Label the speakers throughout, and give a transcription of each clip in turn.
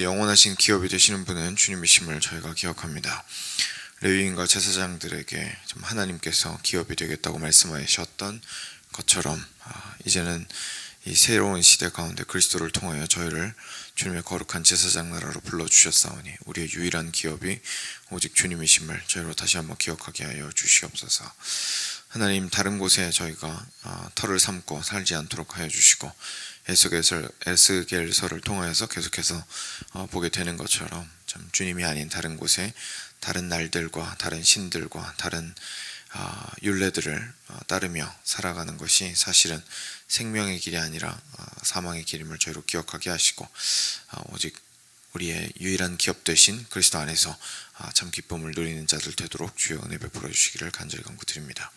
Speaker 1: 영원하신 기업이 되시는 분은 주님이심을 저희가 기억합니다. 레위인과 제사장들에게 하나님께서 기업이 되겠다고 말씀하셨던 것처럼 이제는 이 새로운 시대 가운데 그리스도를 통하여 저희를 주님의 거룩한 제사장 나라로 불러주셨사오니 우리의 유일한 기업이 오직 주님이심을 저희로 다시 한번 기억하게 하여 주시옵소서. 하나님, 다른 곳에 저희가 터를 삼고 살지 않도록 하여 주시고 에스겔서를 통하여서 계속해서 보게 되는 것처럼 참 주님이 아닌 다른 곳에 다른 날들과 다른 신들과 다른 율례들을 따르며 살아가는 것이 사실은 생명의 길이 아니라 사망의 길임을 저희로 기억하게 하시고 오직 우리의 유일한 기업 되신 그리스도 안에서 참 기쁨을 누리는 자들 되도록 주여 은혜 베풀어 주시기를 간절히 간구드립니다.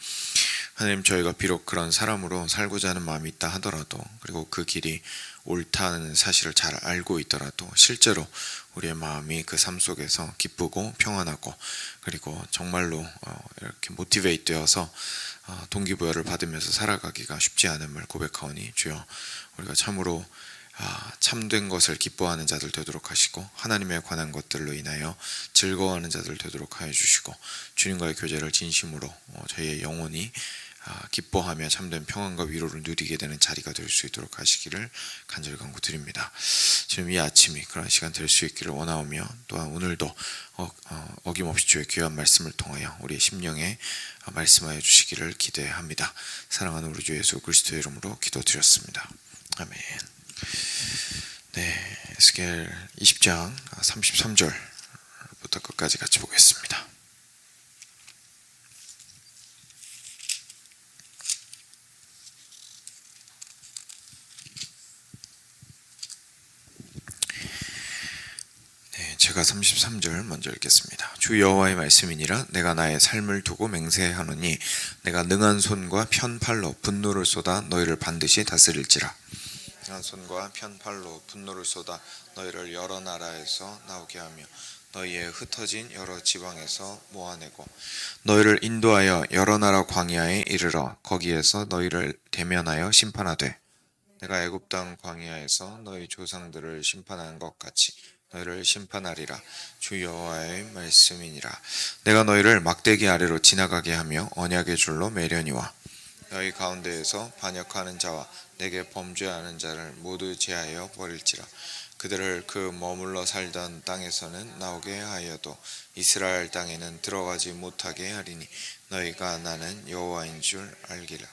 Speaker 1: 하나님, 저희가 비록 그런 사람으로 살고자 하는 마음이 있다 하더라도, 그리고 그 길이 옳다는 사실을 잘 알고 있더라도 실제로 우리의 마음이 그 삶 속에서 기쁘고 평안하고 그리고 정말로 이렇게 모티베이트 되어서 동기부여를 받으면서 살아가기가 쉽지 않음을 고백하오니 주여 우리가 참으로 참된 것을 기뻐하는 자들 되도록 하시고 하나님에 관한 것들로 인하여 즐거워하는 자들 되도록 하여 주시고 주님과의 교제를 진심으로 저희의 영혼이 기뻐하며 참된 평안과 위로를 누리게 되는 자리가 될 수 있도록 하시기를 간절히 간구드립니다. 지금 이 아침이 그런 시간 될 수 있기를 원하오며 또한 오늘도 어김없이 주의 귀한 말씀을 통하여 우리의 심령에 말씀하여 주시기를 기대합니다. 사랑하는 우리 주 예수 그리스도의 이름으로 기도드렸습니다. 아멘. 네, 에스겔 20장 33절부터 끝까지 같이 보겠습니다. 제가 33절 먼저 읽겠습니다. 주 여호와의 말씀이니라. 내가 나의 삶을 두고 맹세하노니 내가 능한 손과 편팔로 분노를 쏟아 너희를 반드시 다스릴지라. 능한 손과 편팔로 분노를 쏟아 너희를 여러 나라에서 나오게 하며 너희의 흩어진 여러 지방에서 모아내고 너희를 인도하여 여러 나라 광야에 이르러 거기에서 너희를 대면하여 심판하되 내가 애굽 땅 광야에서 너희 조상들을 심판한 것 같이 너희를 심판하리라. 주 여호와의 말씀이니라. 내가 너희를 막대기 아래로 지나가게 하며 언약의 줄로 매려니와 너희 가운데에서 반역하는 자와 내게 범죄하는 자를 모두 제하여 버릴지라. 그들을 그 머물러 살던 땅에서는 나오게 하여도 이스라엘 땅에는 들어가지 못하게 하리니 너희가 나는 여호와인 줄 알기라.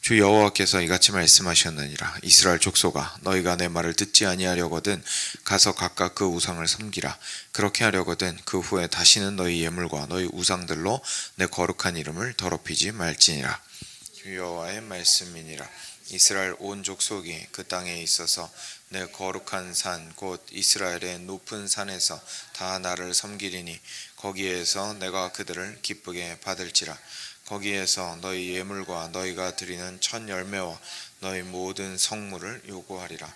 Speaker 1: 주 여호와께서 이같이 말씀하셨느니라. 이스라엘 족속아, 너희가 내 말을 듣지 아니하려거든 가서 각각 그 우상을 섬기라. 그렇게 하려거든 그 후에 다시는 너희 예물과 너희 우상들로 내 거룩한 이름을 더럽히지 말지니라. 주 여호와의 말씀이니라. 이스라엘 온 족속이 그 땅에 있어서 내 거룩한 산 곧 이스라엘의 높은 산에서 다 나를 섬기리니 거기에서 내가 그들을 기쁘게 받을지라. 거기에서 너희 예물과 너희가 드리는 첫 열매와 너희 모든 성물을 요구하리라.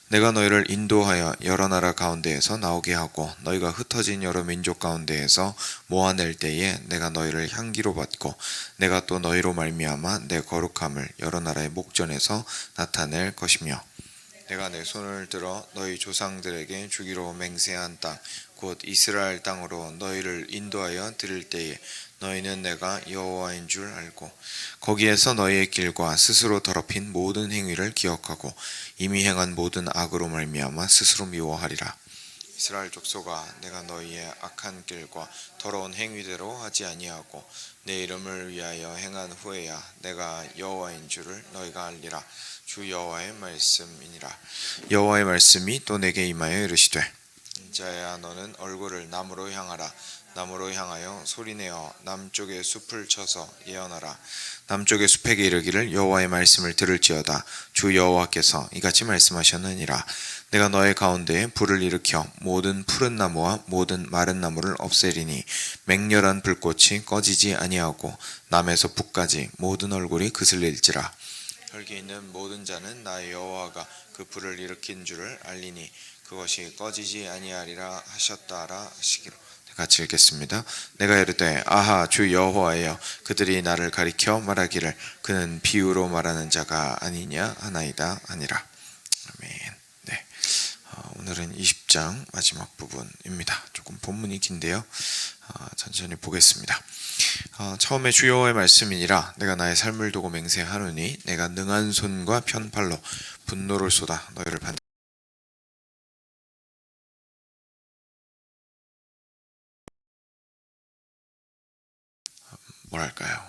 Speaker 1: 내가 너희를 인도하여 여러 나라 가운데에서 나오게 하고 너희가 흩어진 여러 민족 가운데에서 모아낼 때에 내가 너희를 향기로 받고 내가 또 너희로 말미암아 내 거룩함을 여러 나라의 목전에서 나타낼 것이며 내가 내 손을 들어 너희 조상들에게 주기로 맹세한 땅 곧 이스라엘 땅으로 너희를 인도하여 드릴 때에 너희는 내가 여호와인 줄 알고 거기에서 너희의 길과 스스로 더럽힌 모든 행위를 기억하고 이미 행한 모든 악으로 말미암아 스스로 미워하리라. 이스라엘 족속아, 내가 너희의 악한 길과 더러운 행위대로 하지 아니하고 내 이름을 위하여 행한 후에야 내가 여호와인 줄을 너희가 알리라. 주 여호와의 말씀이니라. 여호와의 말씀이 또 내게 임하여 이르시되 인자야, 너는 얼굴을 남으로 향하라. 남으로 향하여 소리내어 남쪽의 숲을 쳐서 예언하라. 남쪽의 숲에게 이르기를 여호와의 말씀을 들을지어다. 주 여호와께서 이같이 말씀하셨느니라. 내가 너의 가운데에 불을 일으켜 모든 푸른 나무와 모든 마른 나무를 없애리니 맹렬한 불꽃이 꺼지지 아니하고 남에서 북까지 모든 얼굴이 그슬릴지라. 혈기 있는 모든 자는 나의 여호와가 그 불을 일으킨 줄을 알리니 그것이 꺼지지 아니하리라 하셨다라 하시기로. 같이 읽겠습니다. 내가 이르되 아하 주 여호와여, 그들이 나를 가리켜 말하기를 그는 비유로 말하는 자가 아니냐 하나이다 하니라. 아멘. 네. 오늘은 20장 마지막 부분입니다. 조금 본문이 긴데요. 천천히 보겠습니다. 처음에 주 여호와의 말씀이니라 내가 나의 삶을 두고 맹세하노니 내가 능한 손과 편팔로 분노를 쏟아 너희를 뭐랄까요?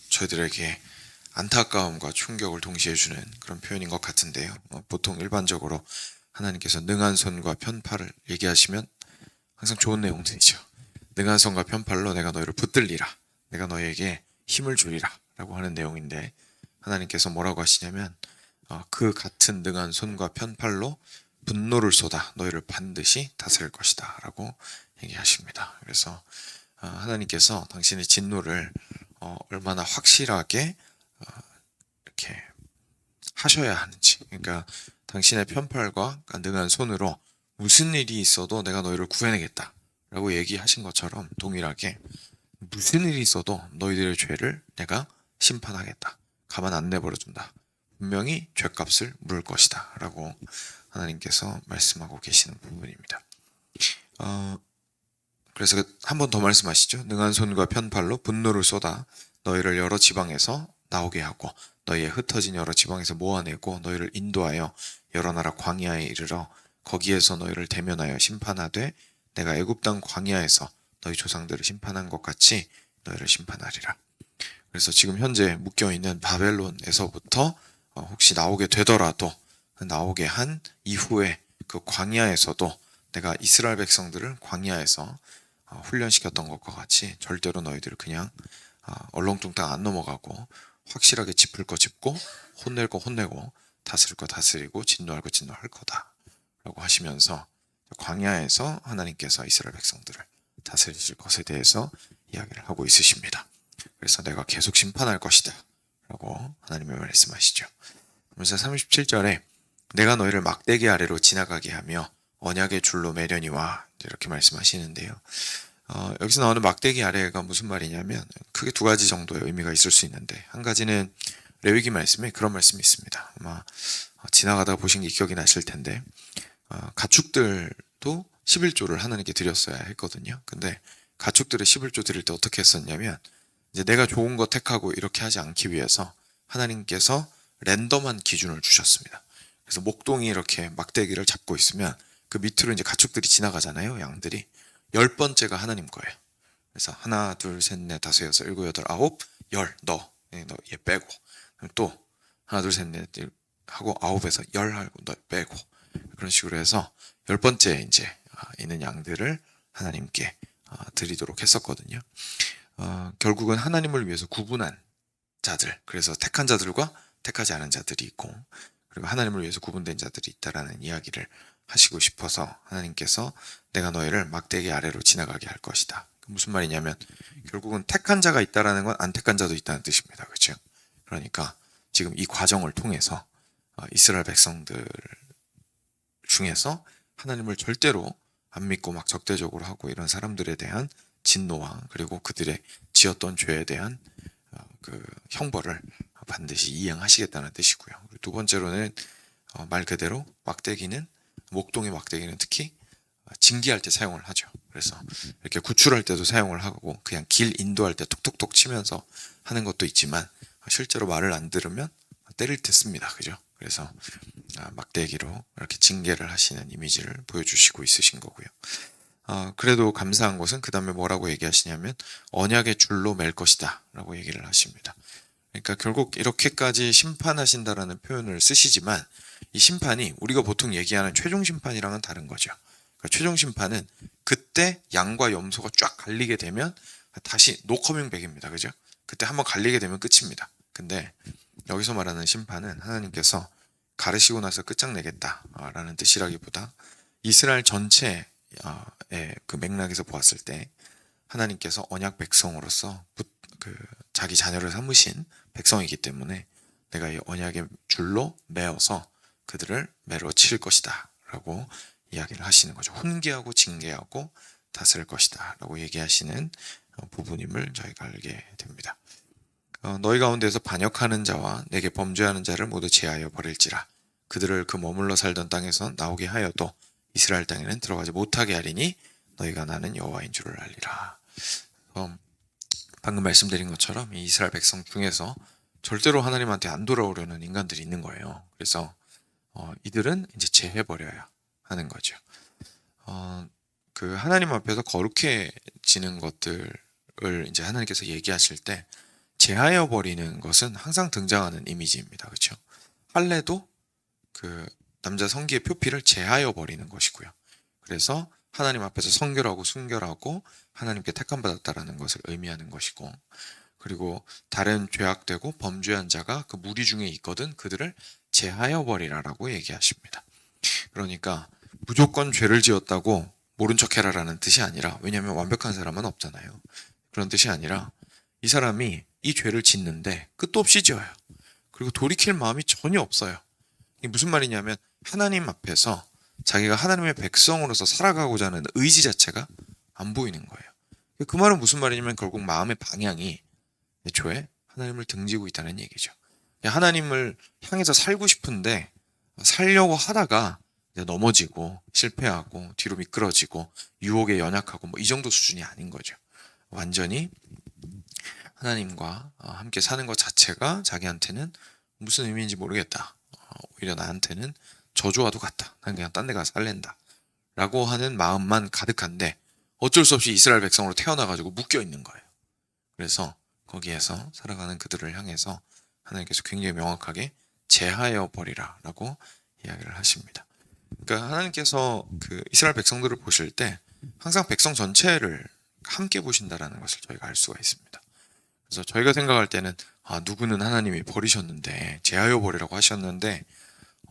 Speaker 1: 저희들에게 안타까움과 충격을 동시에 주는 그런 표현인 것 같은데요. 보통 일반적으로 하나님께서 능한 손과 편팔을 얘기하시면 항상 좋은 내용들이죠. 능한 손과 편팔로 내가 너희를 붙들리라. 내가 너희에게 힘을 주리라. 라고 하는 내용인데 하나님께서 뭐라고 하시냐면 그 같은 능한 손과 편팔로 분노를 쏟아 너희를 반드시 다스릴 것이다. 라고 얘기하십니다. 그래서 하나님께서 당신의 진노를 얼마나 확실하게 이렇게 하셔야 하는지, 그러니까 당신의 편팔과 능한 손으로 무슨 일이 있어도 내가 너희를 구해내겠다 라고 얘기하신 것처럼 동일하게 무슨 일이 있어도 너희들의 죄를 내가 심판하겠다, 가만 안 내버려둔다, 분명히 죄값을 물을 것이다 라고 하나님께서 말씀하고 계시는 부분입니다. 그래서 한 번 더 말씀하시죠. 능한 손과 편팔로 분노를 쏟아 너희를 여러 지방에서 나오게 하고 너희의 흩어진 여러 지방에서 모아내고 너희를 인도하여 여러 나라 광야에 이르러 거기에서 너희를 대면하여 심판하되 내가 애굽 땅 광야에서 너희 조상들을 심판한 것 같이 너희를 심판하리라. 그래서 지금 현재 묶여있는 바벨론에서부터 혹시 나오게 되더라도 나오게 한 이후에 그 광야에서도 내가 이스라엘 백성들을 광야에서 훈련시켰던 것과 같이 절대로 너희들을 그냥 얼렁뚱땅 안 넘어가고 확실하게 짚을 거 짚고 혼낼 거 혼내고 다스릴 거 다스리고 진노할 거 진노할 거다 라고 하시면서 광야에서 하나님께서 이스라엘 백성들을 다스리실 것에 대해서 이야기를 하고 있으십니다. 그래서 내가 계속 심판할 것이다 라고 하나님의 말씀하시죠. 그래서 37절에 내가 너희를 막대기 아래로 지나가게 하며 언약의 줄로 매려니와 이렇게 말씀하시는데요. 여기서 나오는 막대기 아래가 무슨 말이냐면 크게 두 가지 정도의 의미가 있을 수 있는데, 한 가지는 레위기 말씀에 그런 말씀이 있습니다. 아마 지나가다가 보신 게 기억이 나실 텐데 가축들도 11조를 하나님께 드렸어야 했거든요. 근데 가축들의 11조 드릴 때 어떻게 했었냐면 이제 내가 좋은 거 택하고 이렇게 하지 않기 위해서 하나님께서 랜덤한 기준을 주셨습니다. 그래서 목동이 이렇게 막대기를 잡고 있으면 그 밑으로 이제 가축들이 지나가잖아요. 양들이 10번째가 하나님 거예요. 그래서 하나, 둘, 셋, 넷, 다섯, 여섯, 일곱, 여덟, 아홉, 열, 너 얘 빼고, 또 하나, 둘, 셋, 넷 하고 아홉에서 열 하고 너 빼고, 그런 식으로 해서 10번째 이제 있는 양들을 하나님께 드리도록 했었거든요. 결국은 하나님을 위해서 구분한 자들, 그래서 택한 자들과 택하지 않은 자들이 있고, 그리고 하나님을 위해서 구분된 자들이 있다라는 이야기를 하시고 싶어서 하나님께서 내가 너희를 막대기 아래로 지나가게 할 것이다. 무슨 말이냐면 결국은 택한 자가 있다라는 건 안 택한 자도 있다는 뜻입니다. 그렇죠? 그러니까 지금 이 과정을 통해서 이스라엘 백성들 중에서 하나님을 절대로 안 믿고 막 적대적으로 하고 이런 사람들에 대한 진노와 그리고 그들의 지었던 죄에 대한 그 형벌을 반드시 이행하시겠다는 뜻이고요. 두 번째로는 말 그대로 막대기는, 목동의 막대기는 특히 징계할 때 사용을 하죠. 그래서 이렇게 구출할 때도 사용을 하고 그냥 길 인도할 때 톡톡톡 치면서 하는 것도 있지만 실제로 말을 안 들으면 때릴 때 씁니다. 그죠? 그래서 막대기로 이렇게 징계를 하시는 이미지를 보여주시고 있으신 거고요. 그래도 감사한 것은 그 다음에 뭐라고 얘기하시냐면 언약의 줄로 맬 것이다 라고 얘기를 하십니다. 그러니까 결국 이렇게까지 심판하신다라는 표현을 쓰시지만 이 심판이 우리가 보통 얘기하는 최종 심판이랑은 다른 거죠. 그러니까 최종 심판은 그때 양과 염소가 쫙 갈리게 되면 다시 노 커밍 백입니다. 그죠? 그때 한번 갈리게 되면 끝입니다. 근데 여기서 말하는 심판은 하나님께서 가르시고 나서 끝장내겠다라는 뜻이라기보다 이스라엘 전체의 그 맥락에서 보았을 때 하나님께서 언약 백성으로서 자기 자녀를 삼으신 백성이기 때문에 내가 이 언약의 줄로 매어서 그들을 매로 칠 것이다 라고 이야기를 하시는 거죠. 훈계하고 징계하고 다스릴 것이다 라고 얘기하시는 부분임을 저희가 알게 됩니다. 너희 가운데서 반역하는 자와 내게 범죄하는 자를 모두 제하여 버릴지라. 그들을 그 머물러 살던 땅에서 나오게 하여도 이스라엘 땅에는 들어가지 못하게 하리니 너희가 나는 여호와인 줄을 알리라. 방금 말씀드린 것처럼 이 이스라엘 백성 중에서 절대로 하나님한테 안 돌아오려는 인간들이 있는 거예요. 그래서 이들은 이제 제해버려야 하는 거죠. 그 하나님 앞에서 거룩해지는 것들을 이제 하나님께서 얘기하실 때 제하여 버리는 것은 항상 등장하는 이미지입니다. 그렇죠? 할례도 그 남자 성기의 표피를 제하여 버리는 것이고요. 그래서 하나님 앞에서 성결하고 순결하고 하나님께 택함 받았다라는 것을 의미하는 것이고, 그리고 다른 죄악되고 범죄한 자가 그 무리 중에 있거든 그들을 제하여 버리라라고 얘기하십니다. 그러니까 무조건 죄를 지었다고 모른 척해라라는 뜻이 아니라, 왜냐하면 완벽한 사람은 없잖아요. 그런 뜻이 아니라 이 사람이 이 죄를 짓는데 끝도 없이 지어요. 그리고 돌이킬 마음이 전혀 없어요. 이게 무슨 말이냐면 하나님 앞에서 자기가 하나님의 백성으로서 살아가고자 하는 의지 자체가 안 보이는 거예요. 그 말은 무슨 말이냐면 결국 마음의 방향이 애초에 하나님을 등지고 있다는 얘기죠. 하나님을 향해서 살고 싶은데 살려고 하다가 넘어지고 실패하고 뒤로 미끄러지고 유혹에 연약하고 뭐 이 정도 수준이 아닌 거죠. 완전히 하나님과 함께 사는 것 자체가 자기한테는 무슨 의미인지 모르겠다. 오히려 나한테는 저주와도 같다. 난 그냥 딴 데 가서 살랜다. 라고 하는 마음만 가득한데 어쩔 수 없이 이스라엘 백성으로 태어나가지고 묶여 있는 거예요. 그래서 거기에서 살아가는 그들을 향해서 하나님께서 굉장히 명확하게 제하여 버리라 라고 이야기를 하십니다. 그러니까 하나님께서 그 이스라엘 백성들을 보실 때 항상 백성 전체를 함께 보신다라는 것을 저희가 알 수가 있습니다. 그래서 저희가 생각할 때는 누구는 하나님이 버리셨는데 제하여 버리라고 하셨는데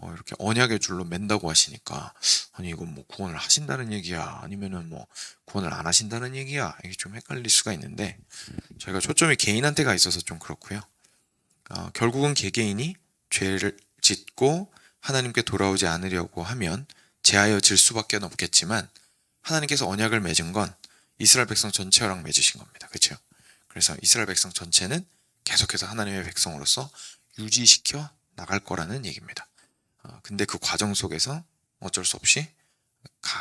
Speaker 1: 이렇게 언약의 줄로 맨다고 하시니까 아니 이건 뭐 구원을 하신다는 얘기야 아니면은 뭐 구원을 안 하신다는 얘기야, 이게 좀 헷갈릴 수가 있는데 저희가 초점이 개인한테 가 있어서 좀 그렇고요. 결국은 개개인이 죄를 짓고 하나님께 돌아오지 않으려고 하면 제하여질 수밖에 없겠지만 하나님께서 언약을 맺은 건 이스라엘 백성 전체랑 맺으신 겁니다. 그렇죠? 그래서 이스라엘 백성 전체는 계속해서 하나님의 백성으로서 유지시켜 나갈 거라는 얘기입니다. 근데 그 과정 속에서 어쩔 수 없이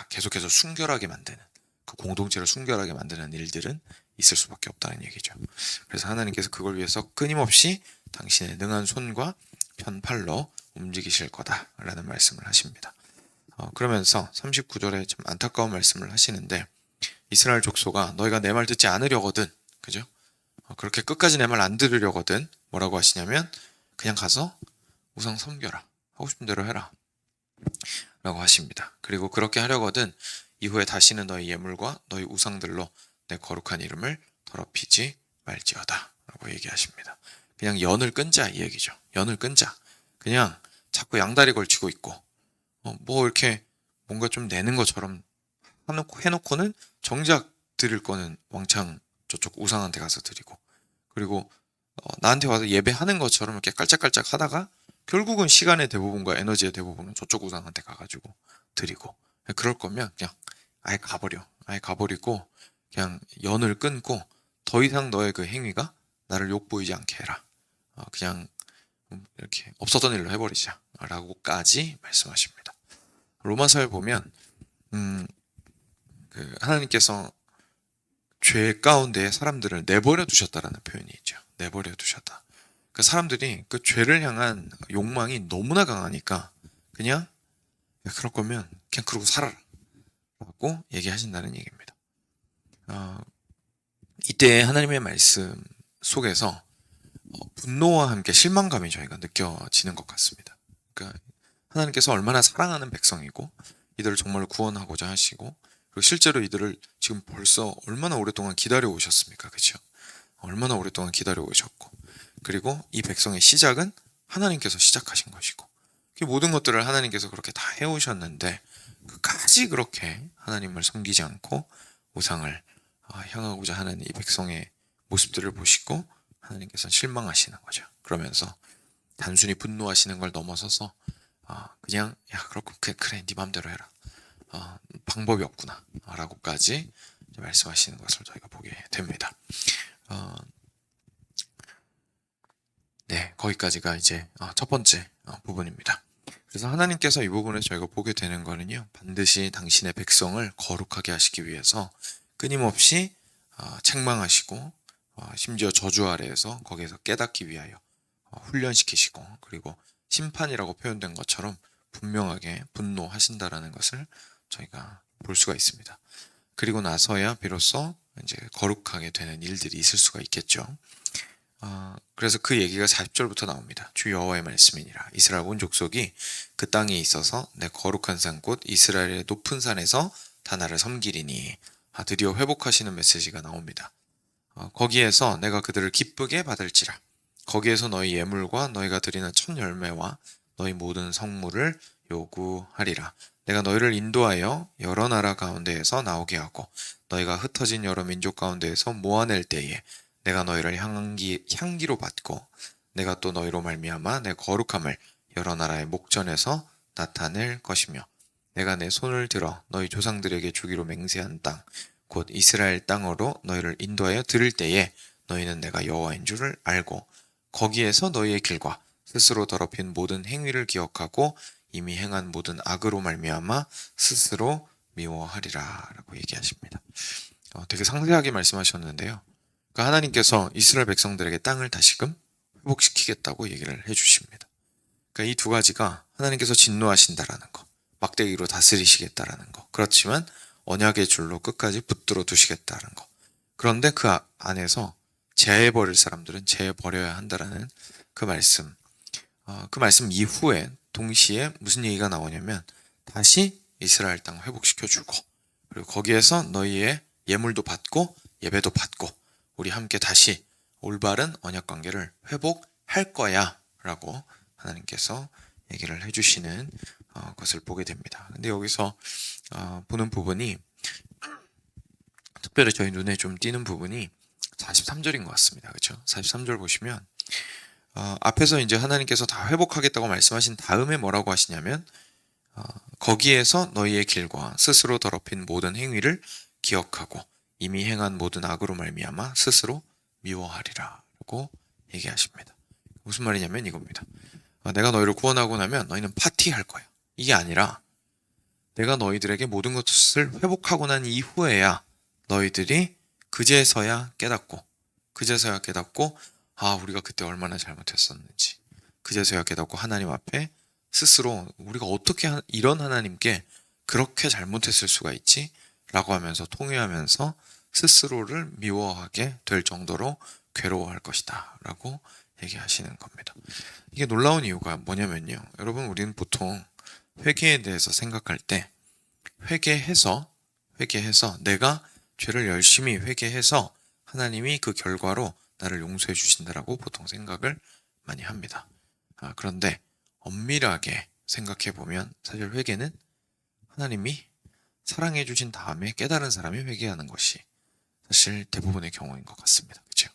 Speaker 1: 계속해서 순결하게 만드는, 그 공동체를 순결하게 만드는 일들은 있을 수밖에 없다는 얘기죠. 그래서 하나님께서 그걸 위해서 끊임없이 당신의 능한 손과 편팔로 움직이실 거다라는 말씀을 하십니다. 그러면서 39절에 좀 안타까운 말씀을 하시는데, 이스라엘 족속아 너희가 내 말 듣지 않으려거든, 그죠? 그렇게 끝까지 내 말 안 들으려거든 뭐라고 하시냐면 그냥 가서 우상 섬겨라, 하고 싶은 대로 해라 라고 하십니다. 그리고 그렇게 하려거든 이후에 다시는 너희 예물과 너희 우상들로 내 거룩한 이름을 더럽히지 말지어다 라고 얘기하십니다. 그냥 연을 끊자 이 얘기죠. 연을 끊자. 그냥 자꾸 양다리 걸치고 있고 뭐 이렇게 뭔가 좀 내는 것처럼 해놓고는 정작 드릴 거는 왕창 저쪽 우상한테 가서 드리고, 그리고 나한테 와서 예배하는 것처럼 이렇게 깔짝깔짝 하다가 결국은 시간의 대부분과 에너지의 대부분은 저쪽 우상한테 가가지고 드리고, 그럴 거면 그냥 아예 가버리고 그냥 연을 끊고 더 이상 너의 그 행위가 나를 욕보이지 않게 해라. 그냥 이렇게 없었던 일로 해버리자 라고까지 말씀하십니다. 로마서에 보면 그 하나님께서 죄 가운데 사람들을 내버려 두셨다라는 표현이 있죠. 내버려 두셨다. 그 사람들이 그 죄를 향한 욕망이 너무나 강하니까 그냥 그럴 거면 그냥 그러고 살아라 라고 얘기하신다는 얘기입니다. 이때 하나님의 말씀 속에서 분노와 함께 실망감이 저희가 느껴지는 것 같습니다. 그러니까 하나님께서 얼마나 사랑하는 백성이고 이들을 정말 구원하고자 하시고, 그리고 실제로 이들을 지금 벌써 얼마나 오랫동안 기다려 오셨습니까? 그렇죠? 얼마나 오랫동안 기다려 오셨고, 그리고 이 백성의 시작은 하나님께서 시작하신 것이고, 그 모든 것들을 하나님께서 그렇게 다 해오셨는데 끝까지 그렇게 하나님을 섬기지 않고 우상을 향하고자 하는 이 백성의 모습들을 보시고 하나님께서는 실망하시는 거죠. 그러면서 단순히 분노하시는 걸 넘어서서 그냥 그렇고 그래 네 맘대로 해라, 방법이 없구나 라고까지 말씀하시는 것을 저희가 보게 됩니다. 네, 거기까지가 이제 첫 번째 부분입니다. 그래서 하나님께서 이 부분에서 저희가 보게 되는 거는요, 반드시 당신의 백성을 거룩하게 하시기 위해서 끊임없이 책망하시고 심지어 저주 아래에서 거기에서 깨닫기 위하여 훈련시키시고, 그리고 심판이라고 표현된 것처럼 분명하게 분노하신다라는 것을 저희가 볼 수가 있습니다. 그리고 나서야 비로소 이제 거룩하게 되는 일들이 있을 수가 있겠죠. 그래서 그 얘기가 40절부터 나옵니다. 주 여호와의 말씀이니라. 이스라엘 온 족속이 그 땅에 있어서 내 거룩한 산 곧 이스라엘의 높은 산에서 다 나를 섬기리니. 드디어 회복하시는 메시지가 나옵니다. 거기에서 내가 그들을 기쁘게 받을지라. 거기에서 너희 예물과 너희가 드리는 첫 열매와 너희 모든 성물을 요구하리라. 내가 너희를 인도하여 여러 나라 가운데에서 나오게 하고 너희가 흩어진 여러 민족 가운데에서 모아낼 때에 내가 너희를 향기로 받고 내가 또 너희로 말미암아 내 거룩함을 여러 나라의 목전에서 나타낼 것이며 내가 내 손을 들어 너희 조상들에게 주기로 맹세한 땅 곧 이스라엘 땅으로 너희를 인도하여 들을 때에 너희는 내가 여호와인 줄을 알고 거기에서 너희의 길과 스스로 더럽힌 모든 행위를 기억하고 이미 행한 모든 악으로 말미암아 스스로 미워하리라 라고 얘기하십니다. 되게 상세하게 말씀하셨는데요. 그러니까 하나님께서 이스라엘 백성들에게 땅을 다시금 회복시키겠다고 얘기를 해주십니다. 그러니까 이 두 가지가 하나님께서 진노하신다라는 거, 막대기로 다스리시겠다라는 거, 그렇지만 언약의 줄로 끝까지 붙들어 두시겠다는 거. 그런데 그 안에서 제해버릴 사람들은 제해버려야 한다라는 그 말씀. 그 말씀 이후에 동시에 무슨 얘기가 나오냐면 다시 이스라엘 땅 회복시켜주고 그리고 거기에서 너희의 예물도 받고 예배도 받고 우리 함께 다시 올바른 언약관계를 회복할 거야 라고 하나님께서 얘기를 해주시는 것을 보게 됩니다. 근데 여기서 보는 부분이 특별히 저희 눈에 좀 띄는 부분이 43절인 것 같습니다. 그렇죠? 43절 보시면 앞에서 이제 하나님께서 다 회복하겠다고 말씀하신 다음에 뭐라고 하시냐면 거기에서 너희의 길과 스스로 더럽힌 모든 행위를 기억하고 이미 행한 모든 악으로 말미암아 스스로 미워하리라 라고 얘기하십니다. 무슨 말이냐면 이겁니다. 내가 너희를 구원하고 나면 너희는 파티할 거야. 이게 아니라 내가 너희들에게 모든 것을 회복하고 난 이후에야 너희들이 그제서야 깨닫고 우리가 그때 얼마나 잘못했었는지 그제서야 깨닫고 하나님 앞에 스스로 우리가 어떻게 이런 하나님께 그렇게 잘못했을 수가 있지? 라고 하면서 통회하면서 스스로를 미워하게 될 정도로 괴로워할 것이다 라고 얘기하시는 겁니다. 이게 놀라운 이유가 뭐냐면요. 여러분 우리는 보통 회개에 대해서 생각할 때 회개해서 내가 죄를 열심히 회개해서 하나님이 그 결과로 나를 용서해 주신다라고 보통 생각을 많이 합니다. 그런데 엄밀하게 생각해 보면 사실 회개는 하나님이 사랑해 주신 다음에 깨달은 사람이 회개하는 것이 사실 대부분의 경우인 것 같습니다. 그렇죠?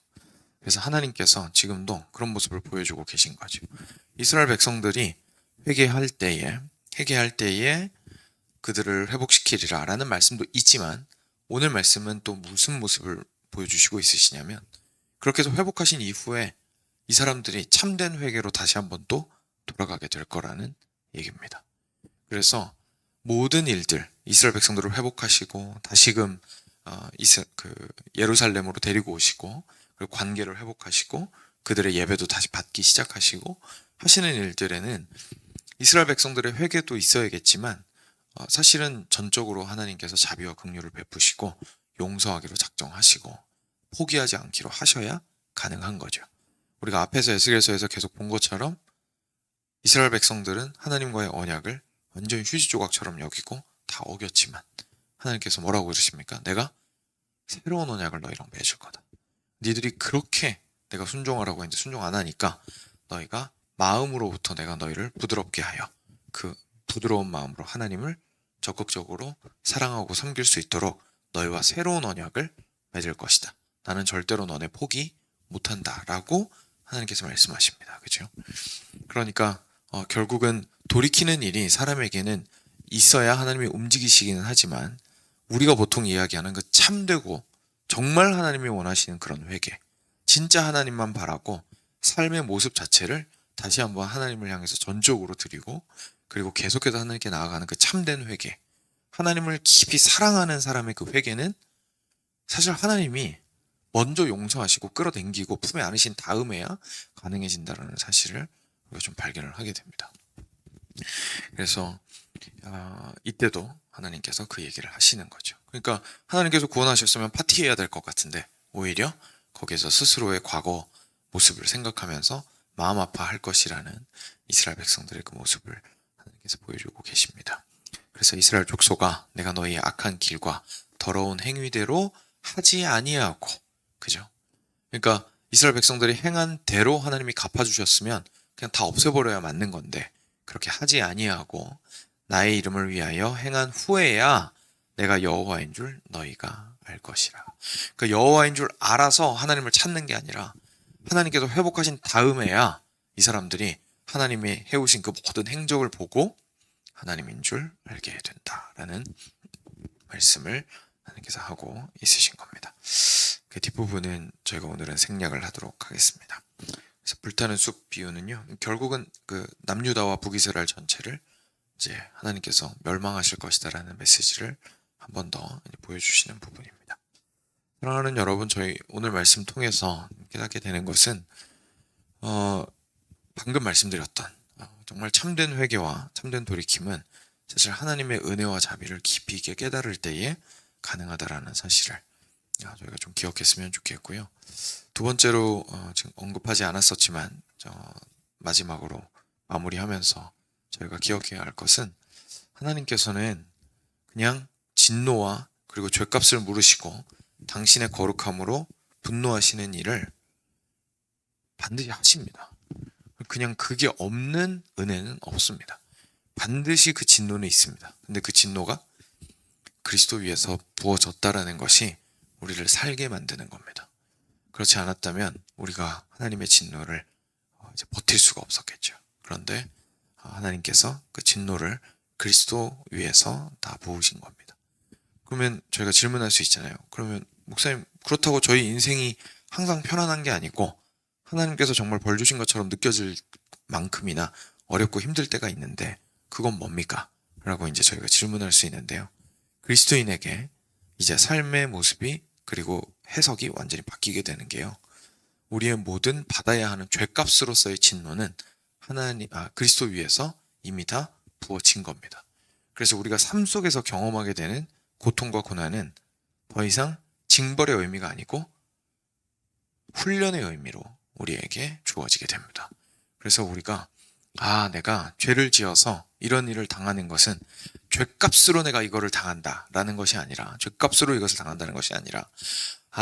Speaker 1: 그래서 하나님께서 지금도 그런 모습을 보여주고 계신 거죠. 이스라엘 백성들이 회개할 때에 그들을 회복시키리라 라는 말씀도 있지만 오늘 말씀은 또 무슨 모습을 보여주시고 있으시냐면 그렇게 해서 회복하신 이후에 이 사람들이 참된 회개로 다시 한번 또 돌아가게 될 거라는 얘기입니다. 그래서 모든 일들 이스라엘 백성들을 회복하시고 다시금 예루살렘으로 데리고 오시고 그리고 관계를 회복하시고 그들의 예배도 다시 받기 시작하시고 하시는 일들에는 이스라엘 백성들의 회개도 있어야겠지만 사실은 전적으로 하나님께서 자비와 긍휼을 베푸시고 용서하기로 작정하시고 포기하지 않기로 하셔야 가능한 거죠. 우리가 앞에서 에스겔서에서 계속 본 것처럼 이스라엘 백성들은 하나님과의 언약을 완전히 휴지 조각처럼 여기고 다 어겼지만 하나님께서 뭐라고 그러십니까? 내가 새로운 언약을 너희랑 맺을 거다. 니들이 그렇게 내가 순종하라고 했는데 순종 안 하니까 너희가 마음으로부터 내가 너희를 부드럽게 하여 그 부드러운 마음으로 하나님을 적극적으로 사랑하고 섬길 수 있도록 너희와 새로운 언약을 맺을 것이다. 나는 절대로 너네 포기 못한다 라고 하나님께서 말씀하십니다. 그렇죠? 그러니까 결국은 돌이키는 일이 사람에게는 있어야 하나님이 움직이시기는 하지만 우리가 보통 이야기하는 그 참되고 정말 하나님이 원하시는 그런 회개, 진짜 하나님만 바라고 삶의 모습 자체를 다시 한번 하나님을 향해서 전적으로 드리고 그리고 계속해서 하나님께 나아가는 그 참된 회개, 하나님을 깊이 사랑하는 사람의 그 회개는 사실 하나님이 먼저 용서하시고 끌어당기고 품에 안으신 다음에야 가능해진다는 사실을 우리가 좀 발견을 하게 됩니다. 그래서 이때도 하나님께서 그 얘기를 하시는 거죠. 그러니까 하나님께서 구원하셨으면 파티해야 될 것 같은데 오히려 거기에서 스스로의 과거 모습을 생각하면서 마음 아파할 것이라는 이스라엘 백성들의 그 모습을 하나님께서 보여주고 계십니다. 그래서 이스라엘 족속아, 내가 너희의 악한 길과 더러운 행위대로 하지 아니하고, 그죠? 그러니까 이스라엘 백성들이 행한 대로 하나님이 갚아주셨으면 그냥 다 없애버려야 맞는 건데 그렇게 하지 아니하고 나의 이름을 위하여 행한 후에야 내가 여호와인 줄 너희가 알 것이라. 그러니까 여호와인 줄 알아서 하나님을 찾는 게 아니라 하나님께서 회복하신 다음에야 이 사람들이 하나님이 해오신 그 모든 행적을 보고 하나님인 줄 알게 된다라는 말씀을 하나님께서 하고 있으신 겁니다. 그 뒷부분은 저희가 오늘은 생략을 하도록 하겠습니다. 그래서 불타는 숲 비유는요, 결국은 그 남유다와 북이스라엘 전체를 이제 하나님께서 멸망하실 것이다라는 메시지를 한 번 더 보여주시는 부분입니다. 사랑하는 여러분, 저희 오늘 말씀 통해서 깨닫게 되는 것은 방금 말씀드렸던 정말 참된 회개와 참된 돌이킴은 사실 하나님의 은혜와 자비를 깊이 있게 깨달을 때에 가능하다라는 사실을 저희가 좀 기억했으면 좋겠고요. 두 번째로 지금 언급하지 않았었지만 마지막으로 마무리하면서 저희가 기억해야 할 것은 하나님께서는 그냥 진노와 그리고 죗값을 물으시고 당신의 거룩함으로 분노하시는 일을 반드시 하십니다. 그냥 그게 없는 은혜는 없습니다. 반드시 그 진노는 있습니다. 근데 그 진노가 그리스도 위에서 부어졌다라는 것이 우리를 살게 만드는 겁니다. 그렇지 않았다면 우리가 하나님의 진노를 이제 버틸 수가 없었겠죠. 그런데 하나님께서 그 진노를 그리스도 위에서 다 부으신 겁니다. 그러면 저희가 질문할 수 있잖아요. 그러면 목사님, 그렇다고 저희 인생이 항상 편안한 게 아니고 하나님께서 정말 벌 주신 것처럼 느껴질 만큼이나 어렵고 힘들 때가 있는데 그건 뭡니까? 라고 이제 저희가 질문할 수 있는데요. 그리스도인에게 이제 삶의 모습이 그리고 해석이 완전히 바뀌게 되는 게요. 우리의 모든 받아야 하는 죗값으로서의 진노는 그리스도 위에서 이미 다 부어진 겁니다. 그래서 우리가 삶 속에서 경험하게 되는 고통과 고난은 더 이상 징벌의 의미가 아니고 훈련의 의미로 우리에게 주어지게 됩니다. 그래서 우리가 내가 죄를 지어서 이런 일을 당하는 것은 죗값으로 내가 이거를 당한다라는 것이 아니라, 죗값으로 이것을 당한다는 것이 아니라,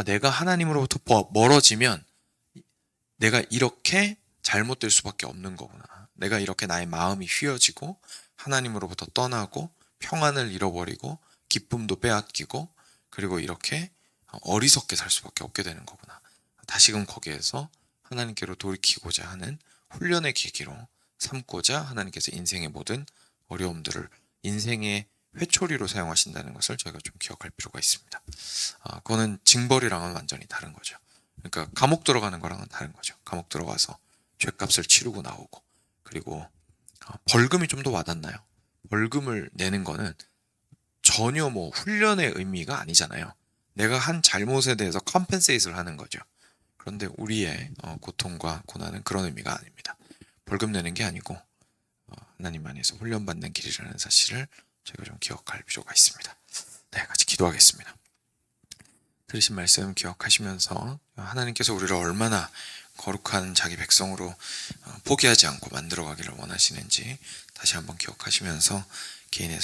Speaker 1: 내가 하나님으로부터 멀어지면 내가 이렇게 잘못될 수밖에 없는 거구나. 내가 이렇게 나의 마음이 휘어지고 하나님으로부터 떠나고 평안을 잃어버리고 기쁨도 빼앗기고 그리고 이렇게 어리석게 살 수밖에 없게 되는 거구나. 다시금 거기에서 하나님께로 돌이키고자 하는 훈련의 계기로 삼고자 하나님께서 인생의 모든 어려움들을 인생의 회초리로 사용하신다는 것을 저희가 좀 기억할 필요가 있습니다. 그거는 징벌이랑은 완전히 다른 거죠. 그러니까 감옥 들어가는 거랑은 다른 거죠. 감옥 들어가서 죗값을 치르고 나오고, 그리고 벌금이 좀 더 와닿나요? 벌금을 내는 거는 전혀 뭐 훈련의 의미가 아니잖아요. 내가 한 잘못에 대해서 컴펜세이트를 하는 거죠. 그런데 우리의 고통과 고난은 그런 의미가 아닙니다. 벌금 내는 게 아니고 하나님 안에서 훈련받는 길이라는 사실을 저희가 좀 기억할 필요가 있습니다. 네, 같이 기도하겠습니다. 들으신 말씀 기억하시면서 하나님께서 우리를 얼마나 거룩한 자기 백성으로 포기하지 않고 만들어가기를 원하시는지 다시 한번 기억하시면서 개인의